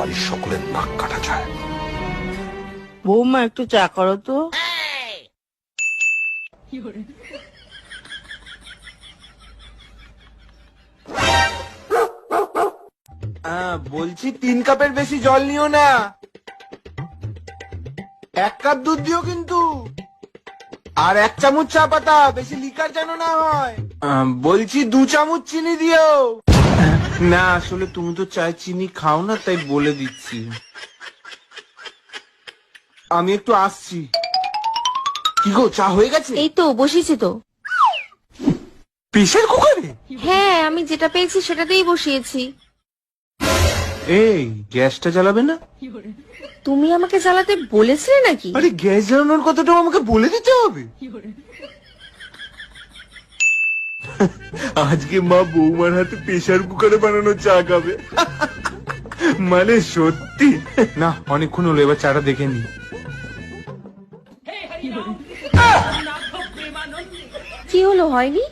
বাড়ির সকলের নাক কাটা যায়। বৌমা একটু চা করো তো। বলছি 3 কাপের বেশি জল নিও না, 1 কাপ দুধ দিও কিন্তু, আর 1 চামচ চা পাতা, বেশি লিকার যেন না হয়। বলছি 2 চামচ চিনি দিও। না আসলে তুমি তো চায় চিনি খাও না, তাই বলে দিচ্ছি। আমি একটু আসছি। কি গো, চা হয়ে গেছে? এই তো বসিয়েছি তো। প্রেসার কুকারে? হ্যাঁ, আমি যেটা পেয়েছি সেটাতেই বসিয়েছি। এই গ্যাসটা জ্বালাবে না? তুমি আমাকে জ্বালাতে বলেছিলে নাকি? আরে গ্যাস জ্বালানোর কথাটাও আমাকে বলে দিতে হবে? আজকে মা বৌমার হাতে প্রেসার কুকারে বানানো চা খাবে। মানে সত্যি না, অনেকক্ষণ হলো, এবার চাটা দেখে নি। কি হলো, হয়নি?